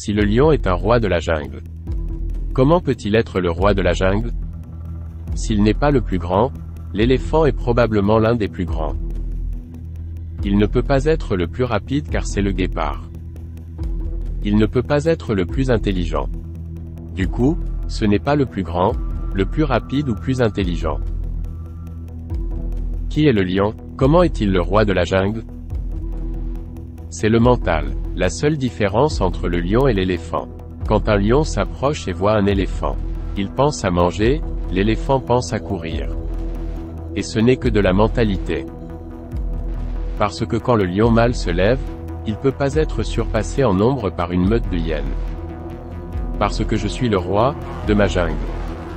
Si le lion est un roi de la jungle, comment peut-il être le roi de la jungle? S'il n'est pas le plus grand, l'éléphant est probablement l'un des plus grands. Il ne peut pas être le plus rapide car c'est le guépard. Il ne peut pas être le plus intelligent. Du coup, ce n'est pas le plus grand, le plus rapide ou plus intelligent. Qui est le lion? Comment est-il le roi de la jungle? C'est le mental, la seule différence entre le lion et l'éléphant. Quand un lion s'approche et voit un éléphant, il pense à manger, l'éléphant pense à courir. Et ce n'est que de la mentalité. Parce que quand le lion mâle se lève, il ne peut pas être surpassé en nombre par une meute de hyènes. Parce que je suis le roi de ma jungle.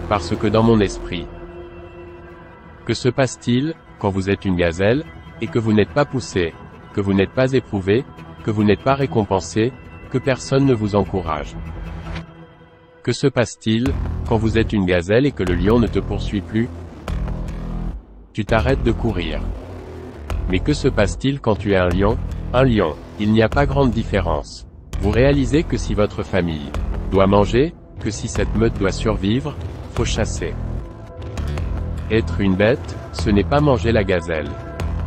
Parce que dans mon esprit. Que se passe-t-il quand vous êtes une gazelle, et que vous n'êtes pas poussé, que vous n'êtes pas éprouvé, que vous n'êtes pas récompensé, que personne ne vous encourage? Que se passe-t-il quand vous êtes une gazelle et que le lion ne te poursuit plus? Tu t'arrêtes de courir. Mais que se passe-t-il quand tu es un lion? Un lion, il n'y a pas grande différence. Vous réalisez que si votre famille doit manger, que si cette meute doit survivre, faut chasser. Être une bête, ce n'est pas manger la gazelle.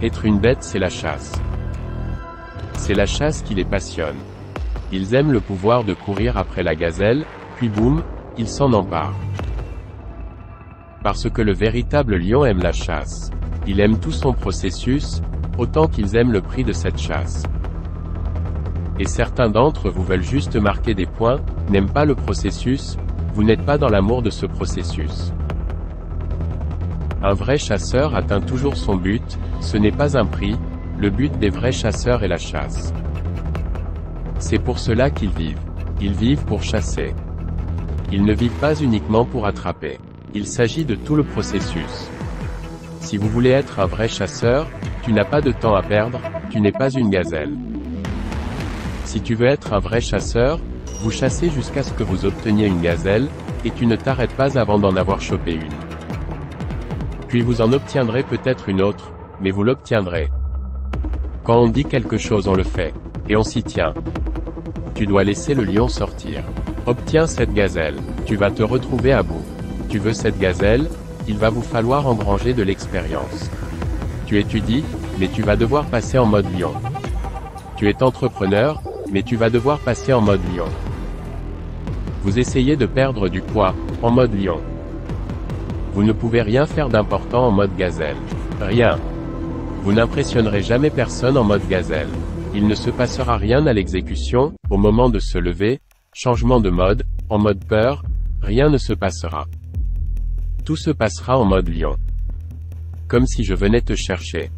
Être une bête, c'est la chasse. C'est la chasse qui les passionne. Ils aiment le pouvoir de courir après la gazelle, puis boum, ils s'en emparent. Parce que le véritable lion aime la chasse. Il aime tout son processus, autant qu'ils aiment le prix de cette chasse. Et certains d'entre vous veulent juste marquer des points, n'aiment pas le processus, vous n'êtes pas dans l'amour de ce processus. Un vrai chasseur atteint toujours son but, ce n'est pas un prix, le but des vrais chasseurs est la chasse. C'est pour cela qu'ils vivent. Ils vivent pour chasser. Ils ne vivent pas uniquement pour attraper. Il s'agit de tout le processus. Si vous voulez être un vrai chasseur, tu n'as pas de temps à perdre, tu n'es pas une gazelle. Si tu veux être un vrai chasseur, vous chassez jusqu'à ce que vous obteniez une gazelle, et tu ne t'arrêtes pas avant d'en avoir chopé une. Puis vous en obtiendrez peut-être une autre, mais vous l'obtiendrez. Quand on dit quelque chose on le fait, et on s'y tient. Tu dois laisser le lion sortir. Obtiens cette gazelle, tu vas te retrouver à bout. Tu veux cette gazelle, il va vous falloir engranger de l'expérience. Tu étudies, mais tu vas devoir passer en mode lion. Tu es entrepreneur, mais tu vas devoir passer en mode lion. Vous essayez de perdre du poids, en mode lion. Vous ne pouvez rien faire d'important en mode gazelle. Rien. Vous n'impressionnerez jamais personne en mode gazelle. Il ne se passera rien à l'exécution, au moment de se lever, changement de mode, en mode peur, rien ne se passera. Tout se passera en mode lion. Comme si je venais te chercher.